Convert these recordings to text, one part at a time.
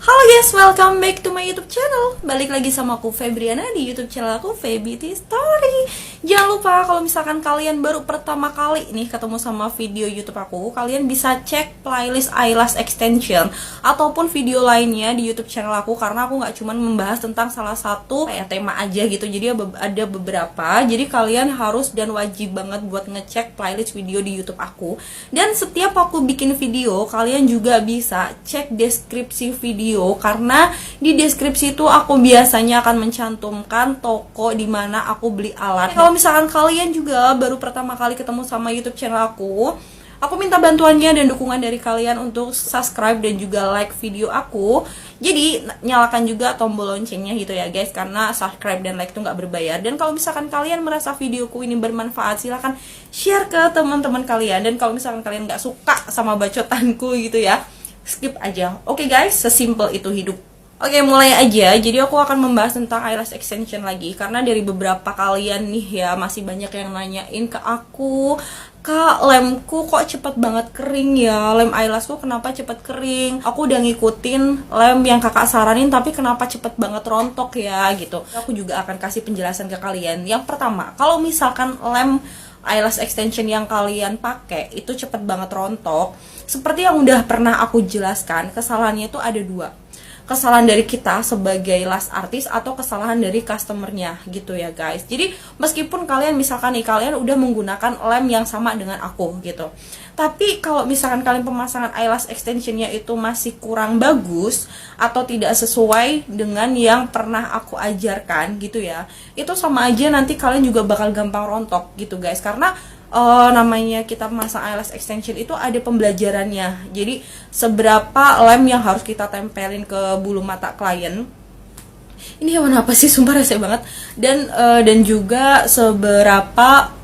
Halo guys, welcome back to my YouTube channel. Balik lagi sama aku Febriana di YouTube channel aku Febi Story. Jangan lupa kalau misalkan kalian baru pertama kali nih ketemu sama video YouTube aku, kalian bisa cek playlist eyelash extension ataupun video lainnya di YouTube channel aku, karena aku nggak cuman membahas tentang salah satu kayak tema aja gitu. Jadi ada beberapa. Jadi kalian harus dan wajib banget buat ngecek playlist video di YouTube aku. Dan setiap aku bikin video, kalian juga bisa cek deskripsi video, karena di deskripsi itu aku biasanya akan mencantumkan toko di mana aku beli alat. Kalau misalkan kalian juga baru pertama kali ketemu sama YouTube channel aku minta bantuannya dan dukungan dari kalian untuk subscribe dan juga like video aku. Jadi nyalakan juga tombol loncengnya gitu ya guys, karena subscribe dan like itu nggak berbayar. Dan kalau misalkan kalian merasa videoku ini bermanfaat, silahkan share ke teman-teman kalian. Dan kalau misalkan kalian nggak suka sama bacotanku gitu ya, skip aja. Oke guys, sesimpel itu hidup. Oke, mulai aja. Jadi aku akan membahas tentang eyelash extension lagi, karena dari beberapa kalian nih ya masih banyak yang nanyain ke aku, "Kak, lemku kok cepet banget kering ya? Lem eyelashku kenapa cepet kering? Aku udah ngikutin lem yang kakak saranin, tapi kenapa cepet banget rontok ya?" gitu. Aku juga akan kasih penjelasan ke kalian. Yang pertama, kalau misalkan lem eyelash extension yang kalian pakai itu cepet banget rontok, seperti yang udah pernah aku jelaskan, kesalahannya itu ada dua. Kesalahan dari kita sebagai lash artist atau kesalahan dari customernya gitu ya guys. Jadi meskipun kalian misalkan nih kalian udah menggunakan lem yang sama dengan aku gitu, tapi kalau misalkan kalian pemasangan eyelash extensionnya itu masih kurang bagus atau tidak sesuai dengan yang pernah aku ajarkan gitu ya, itu sama aja nanti kalian juga bakal gampang rontok gitu guys. Karena namanya kita memasang eyelash extension itu ada pembelajarannya. Jadi seberapa lem yang harus kita tempelin ke bulu mata klien. Ini hewan apa sih, sumpah rese banget. Dan juga seberapa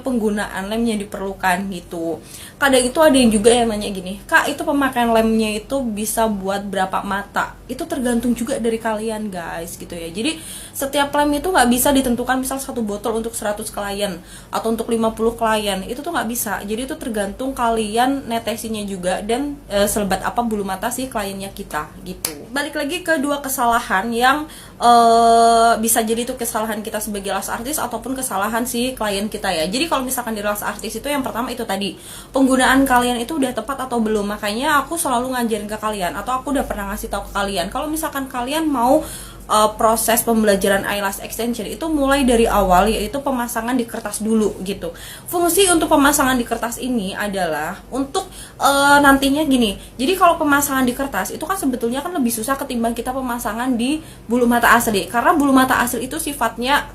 penggunaan lem yang diperlukan gitu. Kadang itu ada yang juga yang nanya gini, "Kak, itu pemakaian lemnya itu bisa buat berapa mata?" Itu tergantung juga dari kalian guys gitu ya. Jadi setiap lem itu nggak bisa ditentukan misal satu botol untuk 100 klien atau untuk 50 klien, itu tuh nggak bisa. Jadi itu tergantung kalian netesinya juga dan selebat apa bulu mata si kliennya kita gitu. Balik lagi ke dua kesalahan yang bisa jadi itu kesalahan kita sebagai lash artist ataupun kesalahan si klien kita ya. Jadi kalau misalkan di lash artist itu yang pertama itu tadi, penggunaan kalian itu udah tepat atau belum. Makanya aku selalu ngajarin ke kalian, atau aku udah pernah ngasih tahu ke kalian, kalau misalkan kalian mau proses pembelajaran eyelash extension itu mulai dari awal, yaitu pemasangan di kertas dulu gitu. Fungsi untuk pemasangan di kertas ini adalah untuk nantinya gini. Jadi kalau pemasangan di kertas itu kan sebetulnya kan lebih susah ketimbang kita pemasangan di bulu mata asli, karena bulu mata asli itu sifatnya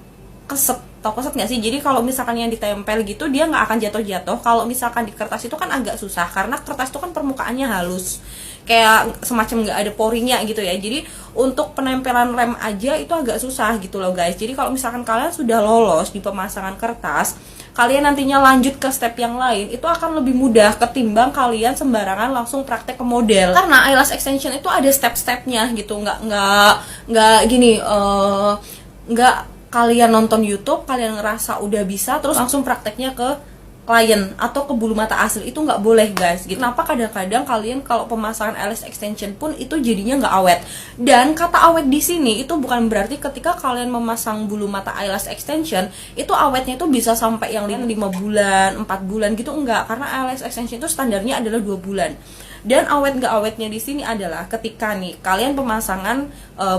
keset. Tau keset nggak sih? Jadi kalau misalkan yang ditempel gitu dia nggak akan jatuh-jatuh. Kalau misalkan di kertas itu kan agak susah, karena kertas itu kan permukaannya halus, kayak semacam nggak ada porinya gitu ya. Jadi untuk penempelan lem aja itu agak susah gitu loh guys. Jadi kalau misalkan kalian sudah lolos di pemasangan kertas, kalian nantinya lanjut ke step yang lain itu akan lebih mudah ketimbang kalian sembarangan langsung praktek ke model. Karena eyelash extension itu ada step-stepnya gitu, nggak gini, nggak kalian nonton YouTube, kalian ngerasa udah bisa, terus langsung prakteknya ke klien atau ke bulu mata asli, itu nggak boleh guys gitu. Kenapa kadang-kadang kalian kalau pemasangan eyelash extension pun itu jadinya nggak awet. Dan kata awet di sini itu bukan berarti ketika kalian memasang bulu mata eyelash extension itu awetnya itu bisa sampai yang 5 bulan, 4 bulan gitu, enggak. Karena eyelash extension itu standarnya adalah 2 bulan. Dan awet nggak awetnya di sini adalah ketika nih kalian pemasangan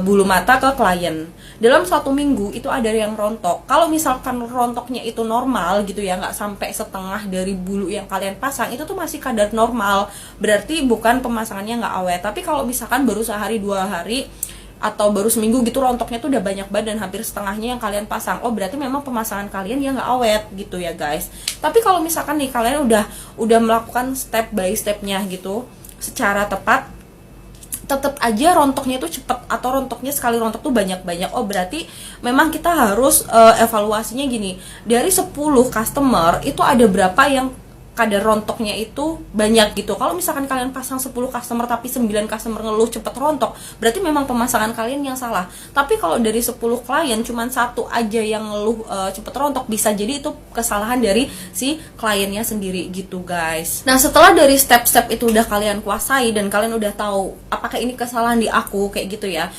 bulu mata ke klien dalam 1 minggu itu ada yang rontok. Kalau misalkan rontoknya itu normal gitu ya, nggak sampai setengah dari bulu yang kalian pasang, itu tuh masih kadar normal, berarti bukan pemasangannya nggak awet. Tapi kalau misalkan baru sehari 2 hari atau baru seminggu gitu rontoknya tuh udah banyak banget dan hampir setengahnya yang kalian pasang, oh berarti memang pemasangan kalian ya nggak awet gitu ya guys. Tapi kalau misalkan nih kalian udah melakukan step by stepnya gitu secara tepat, tetap aja rontoknya itu cepet atau rontoknya sekali rontok tuh banyak-banyak, oh berarti memang kita harus evaluasinya gini, dari 10 customer itu ada berapa yang kadar rontoknya itu banyak gitu. Kalau misalkan kalian pasang 10 customer tapi 9 customer ngeluh cepet rontok, berarti memang pemasangan kalian yang salah. Tapi kalau dari 10 klien cuman satu aja yang ngeluh cepet rontok, bisa jadi itu kesalahan dari si kliennya sendiri gitu guys. Nah, setelah dari step-step itu udah kalian kuasai dan kalian udah tahu apakah ini kesalahan di aku kayak gitu ya,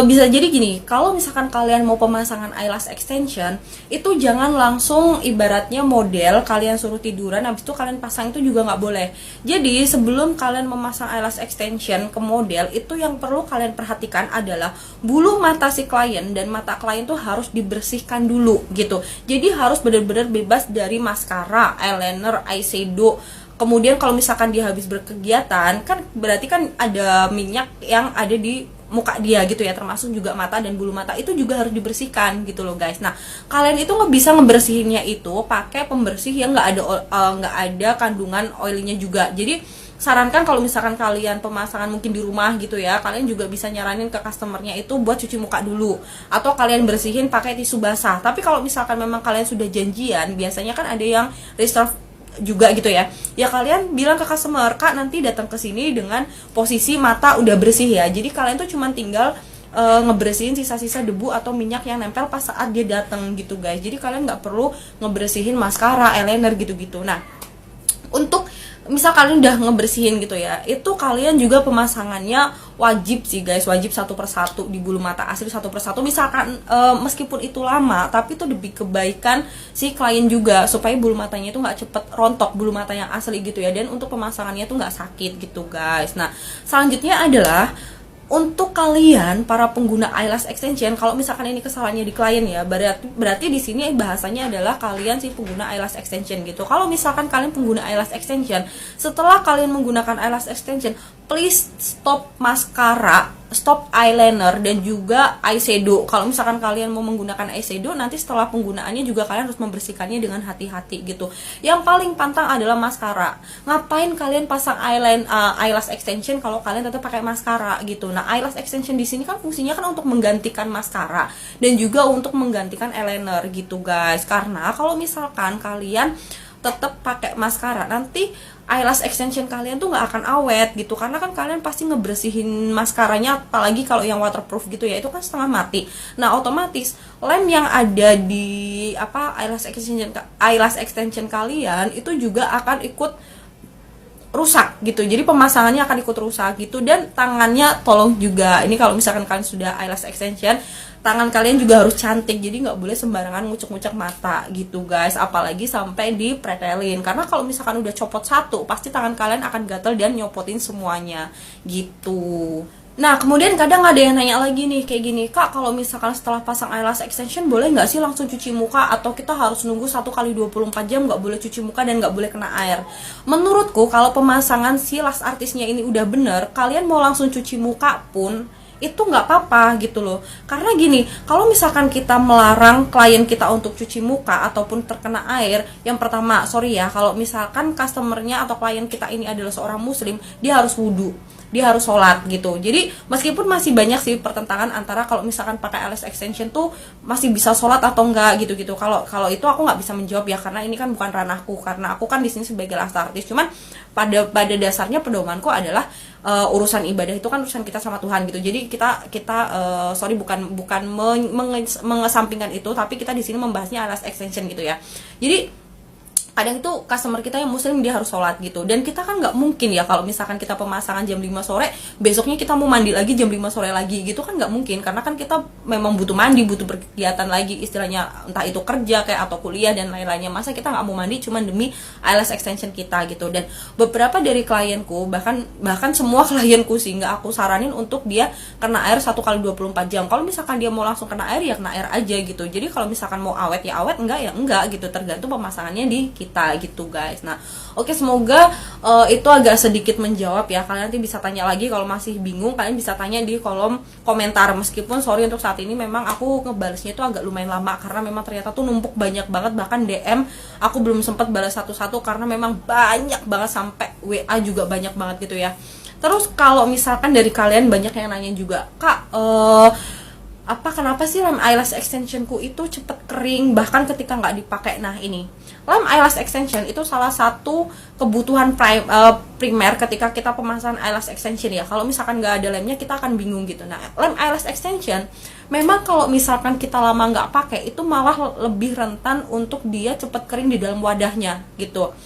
bisa jadi gini, kalau misalkan kalian mau pemasangan eyelash extension, itu jangan langsung ibaratnya model kalian suruh tiduran habis itu kalian pasang, itu juga nggak boleh. Jadi sebelum kalian memasang eyelash extension ke model, itu yang perlu kalian perhatikan adalah bulu mata si klien dan mata klien tuh harus dibersihkan dulu gitu. Jadi harus benar-benar bebas dari maskara, eyeliner, eyeshadow. Kemudian kalau misalkan dia habis berkegiatan, kan berarti kan ada minyak yang ada di muka dia gitu ya, termasuk juga mata dan bulu mata itu juga harus dibersihkan gitu loh guys. Nah, kalian itu nggak bisa ngebersihinnya itu pakai pembersih yang nggak ada kandungan oilnya juga. Jadi sarankan kalau misalkan kalian pemasangan mungkin di rumah gitu ya, kalian juga bisa nyaranin ke customernya itu buat cuci muka dulu atau kalian bersihin pakai tisu basah. Tapi kalau misalkan memang kalian sudah janjian, biasanya kan ada yang reserve juga gitu ya, ya kalian bilang ke customer, Kak nanti datang ke sini dengan posisi mata udah bersih ya. Jadi kalian tuh cuman tinggal ngebersihin sisa-sisa debu atau minyak yang nempel pas saat dia datang gitu guys. Jadi kalian nggak perlu ngebersihin maskara, eyeliner gitu-gitu. Nah, untuk misal kalian udah ngebersihin gitu ya, itu kalian juga pemasangannya wajib sih guys, wajib satu persatu di bulu mata asli satu persatu. Misalkan meskipun itu lama, tapi itu demi kebaikan si klien juga, supaya bulu matanya itu nggak cepet rontok, bulu mata yang asli gitu ya, dan untuk pemasangannya itu nggak sakit gitu guys. Nah, selanjutnya adalah untuk kalian para pengguna eyelash extension, kalau misalkan ini kesalahannya di klien ya, berarti di sini bahasanya adalah kalian si pengguna eyelash extension gitu. Kalau misalkan kalian pengguna eyelash extension, setelah kalian menggunakan eyelash extension, please stop maskara, stop eyeliner dan juga eyeshadow. Kalau misalkan kalian mau menggunakan eyeshadow, nanti setelah penggunaannya juga kalian harus membersihkannya dengan hati-hati gitu. Yang paling pantang adalah maskara. Ngapain kalian pasang eyelash extension kalau kalian tetap pakai maskara gitu. Nah, eyelash extension di sini kan fungsinya kan untuk menggantikan maskara dan juga untuk menggantikan eyeliner gitu guys. Karena kalau misalkan kalian tetap pakai maskara, nanti eyelash extension kalian tuh nggak akan awet gitu, karena kan kalian pasti ngebersihin maskaranya, apalagi kalau yang waterproof gitu ya, itu kan setengah mati. Nah, otomatis lem yang ada di eyelash extension kalian itu juga akan ikut rusak gitu. Jadi pemasangannya akan ikut rusak gitu. Dan tangannya tolong juga, ini kalau misalkan kalian sudah eyelash extension, tangan kalian juga harus cantik, jadi nggak boleh sembarangan ngucek-ngucek mata gitu guys, apalagi sampai dipretelin, karena kalau misalkan udah copot satu, pasti tangan kalian akan gatel dan nyopotin semuanya gitu. Nah, kemudian kadang ada yang nanya lagi nih kayak gini, Kak kalau misalkan setelah pasang eyelash extension boleh nggak sih langsung cuci muka, atau kita harus nunggu 1 kali 24 jam nggak boleh cuci muka dan nggak boleh kena air? Menurutku kalau pemasangan si lash artisnya ini udah bener, kalian mau langsung cuci muka pun itu nggak apa-apa gitu loh. Karena gini, kalau misalkan kita melarang klien kita untuk cuci muka ataupun terkena air, yang pertama, sorry ya, kalau misalkan customernya atau klien kita ini adalah seorang muslim, dia harus wudhu, dia harus sholat gitu. Jadi meskipun masih banyak sih pertentangan antara kalau misalkan pakai eyelash extension tuh masih bisa sholat atau enggak gitu-gitu. Kalau itu aku nggak bisa menjawab ya, karena ini kan bukan ranahku, karena aku kan di sini sebagai lash artist. Cuman pada dasarnya pedomanku adalah urusan ibadah itu kan urusan kita sama Tuhan gitu. Jadi kita sorry, bukan mengesampingkan itu, tapi kita di sini membahasnya eyelash extension gitu ya. Jadi kadang itu customer kita yang muslim dia harus sholat gitu, dan kita kan nggak mungkin ya kalau misalkan kita pemasangan jam 5 sore besoknya kita mau mandi lagi jam 5 sore lagi gitu, kan nggak mungkin, karena kan kita memang butuh mandi, butuh berkegiatan lagi istilahnya, entah itu kerja kayak atau kuliah dan lain-lainnya. Masa kita nggak mau mandi cuma demi eyelash extension kita gitu. Dan beberapa dari klienku, bahkan semua klienku sih, nggak aku saranin untuk dia kena air 1 kali 24 jam. Kalau misalkan dia mau langsung kena air ya kena air aja gitu. Jadi kalau misalkan mau awet ya awet, enggak ya enggak gitu, tergantung pemasangannya di kita gitu guys. Nah, oke, semoga itu agak sedikit menjawab ya. Kalian nanti bisa tanya lagi kalau masih bingung, kalian bisa tanya di kolom komentar. Meskipun sorry untuk saat ini memang aku ngebalesnya itu agak lumayan lama, karena memang ternyata tuh numpuk banyak banget, bahkan DM aku belum sempat balas satu-satu karena memang banyak banget, sampai WA juga banyak banget gitu ya. Terus kalau misalkan dari kalian banyak yang nanya juga, Kak kenapa sih lem eyelash extensionku itu cepet kering bahkan ketika nggak dipakai. Nah, ini lem eyelash extension itu salah satu kebutuhan primer ketika kita pemasangan eyelash extension ya. Kalau misalkan nggak ada lemnya, kita akan bingung gitu. Nah, lem eyelash extension memang kalau misalkan kita lama nggak pakai, itu malah lebih rentan untuk dia cepet kering di dalam wadahnya gitu.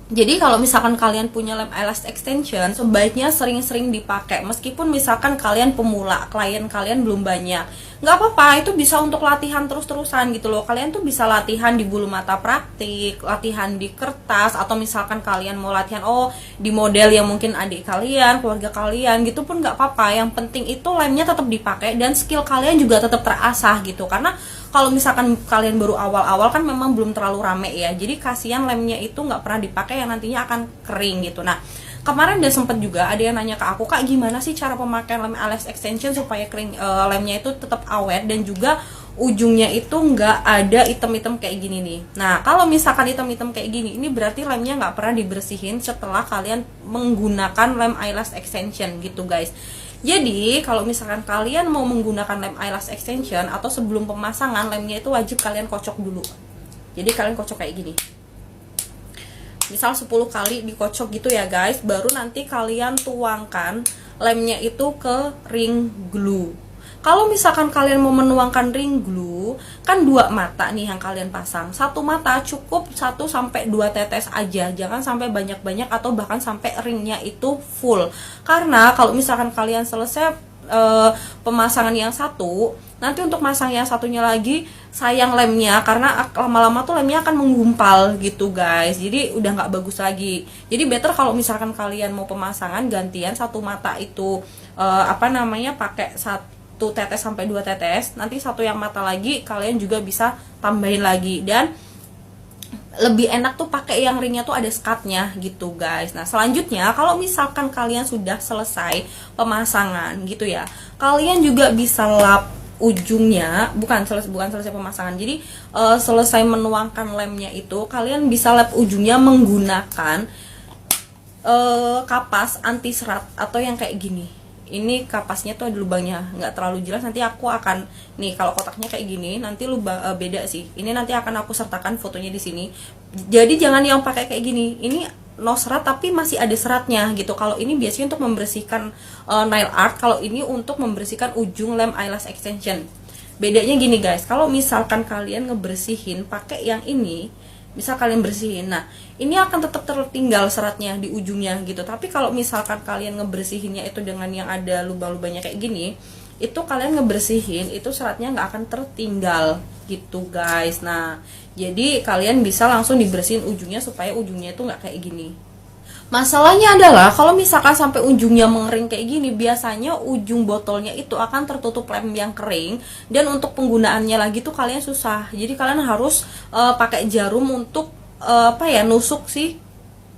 Jadi kalau misalkan kalian punya lem eyelash extension, sebaiknya sering-sering dipakai. Meskipun misalkan kalian pemula, klien kalian belum banyak, nggak apa-apa, itu bisa untuk latihan terus-terusan gitu loh. Kalian tuh bisa latihan di bulu mata praktik, latihan di kertas, atau misalkan kalian mau latihan di model yang mungkin adik kalian, keluarga kalian gitu pun nggak apa-apa. Yang penting itu lemnya tetap dipakai dan skill kalian juga tetap terasah gitu. Karena kalau misalkan kalian baru awal-awal kan memang belum terlalu rame ya, jadi kasihan lemnya itu nggak pernah dipakai yang nantinya akan kering gitu. Nah, kemarin udah sempet juga ada yang nanya ke aku, Kak, gimana sih cara pemakaian lem eyelash extension supaya kering, lemnya itu tetap awet dan juga ujungnya itu nggak ada item-item kayak gini nih. Nah, kalau misalkan item-item kayak gini, ini berarti lemnya nggak pernah dibersihin setelah kalian menggunakan lem eyelash extension gitu guys. Jadi kalau misalkan kalian mau menggunakan lem eyelash extension atau sebelum pemasangan, lemnya itu wajib kalian kocok dulu. Jadi kalian kocok kayak gini, misal 10 kali dikocok gitu ya guys, baru nanti kalian tuangkan lemnya itu ke ring glue. Kalau misalkan kalian mau menuangkan ring glue, kan 2 mata nih yang kalian pasang. 1 mata cukup 1-2 tetes aja, jangan sampai banyak-banyak atau bahkan sampai ringnya itu full. Karena kalau misalkan kalian selesai pemasangan yang satu, nanti untuk masang yang satunya lagi sayang lemnya, karena lama-lama tuh lemnya akan menggumpal gitu guys. Jadi udah nggak bagus lagi. Jadi better kalau misalkan kalian mau pemasangan gantian 1 mata itu pakai 1 tetes sampai 2 tetes, nanti 1 yang mata lagi kalian juga bisa tambahin lagi. Dan lebih enak tuh pakai yang ringnya tuh ada skatnya gitu guys. Nah, selanjutnya kalau misalkan kalian sudah selesai pemasangan gitu ya, kalian juga bisa lap ujungnya, bukan selesai pemasangan. Jadi selesai menuangkan lemnya itu, kalian bisa lap ujungnya menggunakan kapas anti serat atau yang kayak gini. Ini kapasnya tuh ada lubangnya, nggak terlalu jelas, nanti aku akan nih, kalau kotaknya kayak gini nanti beda sih, ini nanti akan aku sertakan fotonya di sini. Jadi jangan yang pakai kayak gini, ini no serat tapi masih ada seratnya gitu. Kalau ini biasanya untuk membersihkan nail art, kalau ini untuk membersihkan ujung lem eyelash extension. Bedanya gini guys, kalau misalkan kalian ngebersihin pakai yang ini, misal kalian bersihin, nah ini akan tetap tertinggal seratnya di ujungnya gitu. Tapi kalau misalkan kalian ngebersihinnya itu dengan yang ada lubang-lubangnya kayak gini, itu kalian ngebersihin itu seratnya nggak akan tertinggal gitu guys. Nah, jadi kalian bisa langsung dibersihin ujungnya supaya ujungnya itu nggak kayak gini. Masalahnya adalah kalau misalkan sampai ujungnya mengering kayak gini, biasanya ujung botolnya itu akan tertutup lem yang kering, dan untuk penggunaannya lagi tuh kalian susah. Jadi kalian harus pakai jarum untuk nusuk si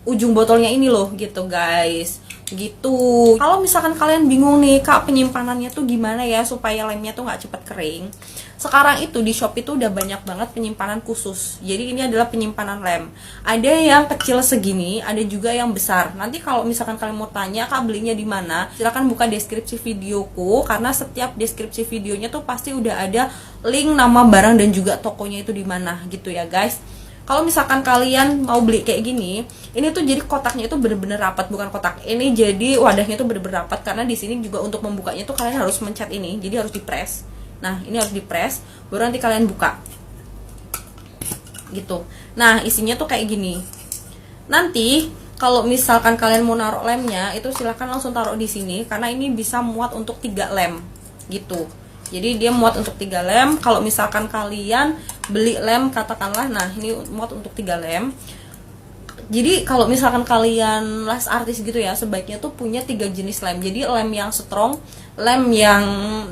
ujung botolnya ini loh gitu guys. Gitu. Kalau misalkan kalian bingung nih, Kak, penyimpanannya tuh gimana ya supaya lemnya tuh nggak cepet kering, sekarang itu di Shopee tuh udah banyak banget penyimpanan khusus. Jadi ini adalah penyimpanan lem, ada yang kecil segini, ada juga yang besar. Nanti kalau misalkan kalian mau tanya, Kak, belinya di mana, silahkan buka deskripsi videoku, karena setiap deskripsi videonya tuh pasti udah ada link nama barang dan juga tokonya itu di mana gitu ya guys. Kalau misalkan kalian mau beli kayak gini, ini tuh jadi kotaknya itu bener-bener rapat, bukan kotak. Ini jadi wadahnya tuh bener-bener rapat, karena di sini juga untuk membukanya tuh kalian harus mencet ini, jadi harus dipres. Nah, ini harus dipres, baru nanti kalian buka. Gitu. Nah, isinya tuh kayak gini. Nanti kalau misalkan kalian mau naruh lemnya, itu silahkan langsung taruh di sini, karena ini bisa muat untuk 3 lem. Gitu. Jadi dia muat untuk 3 lem. Kalau misalkan kalian beli lem, katakanlah, nah ini muat untuk 3 lem. Jadi kalau misalkan kalian lash artist gitu ya, sebaiknya tuh punya 3 jenis lem. Jadi lem yang strong, lem yang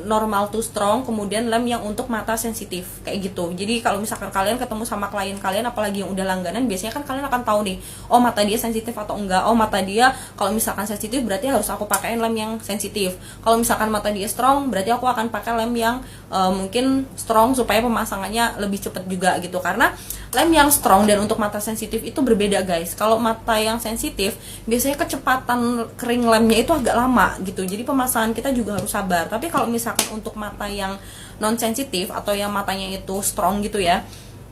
normal to strong, kemudian lem yang untuk mata sensitif kayak gitu. Jadi kalau misalkan kalian ketemu sama klien kalian, apalagi yang udah langganan, biasanya kan kalian akan tahu nih, oh mata dia sensitif atau enggak. Oh mata dia kalau misalkan sensitif berarti harus aku pakein lem yang sensitif. Kalau misalkan mata dia strong berarti aku akan pakai lem yang mungkin strong supaya pemasangannya lebih cepat juga gitu. Karena lem yang strong dan untuk mata sensitif itu berbeda guys. Kalau mata yang sensitif biasanya kecepatan kering lemnya itu agak lama gitu, jadi pemasangan kita juga harus sabar. Tapi kalau misalkan untuk mata yang non sensitif atau yang matanya itu strong gitu ya,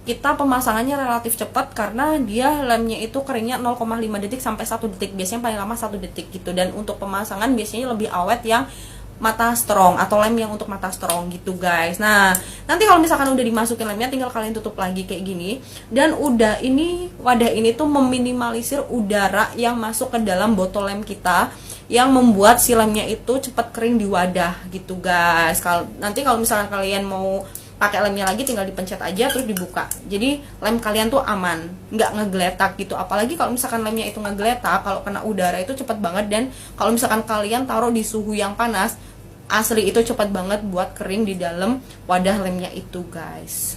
kita pemasangannya relatif cepat karena dia lemnya itu keringnya 0,5 detik sampai 1 detik, biasanya paling lama 1 detik gitu. Dan untuk pemasangan biasanya lebih awet yang mata strong atau lem yang untuk mata strong gitu guys. Nah, nanti kalau misalkan udah dimasukin lemnya, tinggal kalian tutup lagi kayak gini. Dan udah, ini wadah ini tuh meminimalisir udara yang masuk ke dalam botol lem kita, yang membuat si lemnya itu cepat kering di wadah gitu guys. Nanti kalau misalkan kalian mau pakai lemnya lagi, tinggal dipencet aja terus dibuka. Jadi lem kalian tuh aman, nggak ngegeletak gitu. Apalagi kalau misalkan lemnya itu ngegeletak, kalau kena udara itu cepet banget. Dan kalau misalkan kalian taruh di suhu yang panas, asli itu cepet banget buat kering di dalam wadah lemnya itu guys.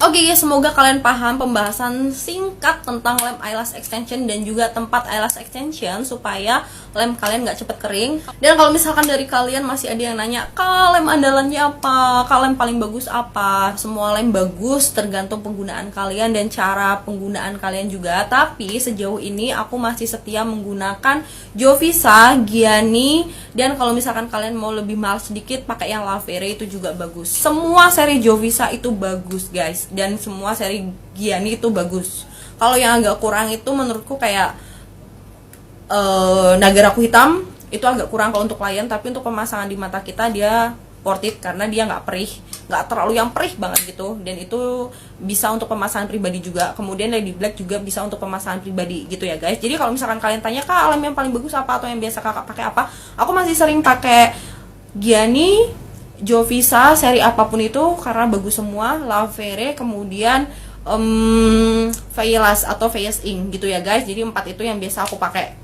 Oke guys, semoga kalian paham pembahasan singkat tentang lem eyelash extension dan juga tempat eyelash extension supaya lem kalian nggak cepet kering. Dan kalau misalkan dari kalian masih ada yang nanya, Kak, lem andalannya apa? Kak, lem paling bagus apa? Semua lem bagus, tergantung penggunaan kalian dan cara penggunaan kalian juga. Tapi sejauh ini aku masih setia menggunakan Jovisa, Giani, dan kalau misalkan kalian mau lebih mahal sedikit, pakai yang Lavere itu juga bagus. Semua seri Jovisa itu bagus guys, dan semua seri Giani itu bagus. Kalau yang agak kurang itu menurutku kayak Nagaraku Hitam itu agak kurang kalau untuk klien, tapi untuk pemasangan di mata kita dia worth it karena dia nggak perih, nggak terlalu yang perih banget gitu, dan itu bisa untuk pemasangan pribadi juga. Kemudian Lady Black juga bisa untuk pemasangan pribadi gitu ya guys. Jadi kalau misalkan kalian tanya, Kak, lem yang paling bagus apa atau yang biasa kakak pakai apa, aku masih sering pakai Giani, Jovisa, seri apapun itu karena bagus semua. Lavere, kemudian Failas atau Face Ink gitu ya guys. Jadi 4 itu yang biasa aku pakai.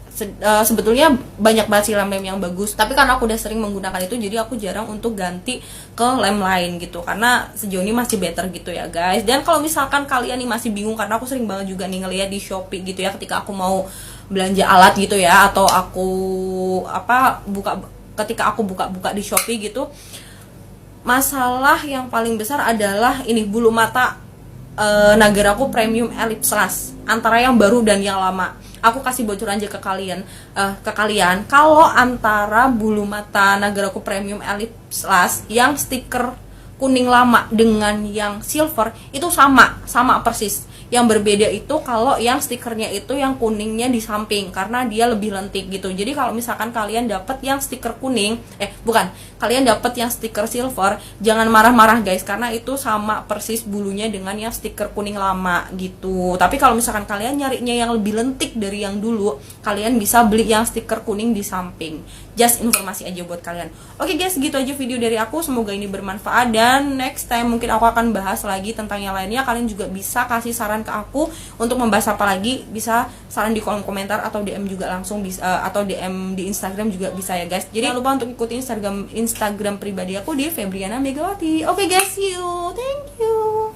Sebetulnya banyak banget sih lem-lem yang bagus, tapi karena aku udah sering menggunakan itu, jadi aku jarang untuk ganti ke lem lain gitu, karena sejauh ini masih better gitu ya guys. Dan kalau misalkan kalian nih masih bingung, karena aku sering banget juga nih ngeliat di Shopee gitu ya, ketika aku mau belanja alat gitu ya, atau aku ketika aku buka-buka di Shopee gitu, masalah yang paling besar adalah ini, bulu mata Nagaraku Premium Ellipse Lash, antara yang baru dan yang lama. Aku kasih bocoran aja ke kalian, kalau antara bulu mata Nagaraku Premium Ellipse Lash yang stiker kuning lama dengan yang silver itu sama persis. Yang berbeda itu kalau yang stikernya itu yang kuningnya di samping, karena dia lebih lentik gitu. Jadi kalau misalkan kalian dapat yang stiker kuning, kalian dapat yang stiker silver, jangan marah-marah guys, karena itu sama persis bulunya dengan yang stiker kuning lama gitu. Tapi kalau misalkan kalian nyarinya yang lebih lentik dari yang dulu, kalian bisa beli yang stiker kuning di samping. Just informasi aja buat kalian. Oke guys, gitu aja video dari aku, semoga ini bermanfaat, dan next time mungkin aku akan bahas lagi tentang yang lainnya. Kalian juga bisa kasih saran ke aku untuk membahas apa lagi, bisa saran di kolom komentar atau DM juga langsung bisa, atau DM di Instagram juga bisa ya guys. Jadi jangan lupa untuk ikuti Instagram pribadi aku di Febriana Megawati. Oke guys, see you, thank you.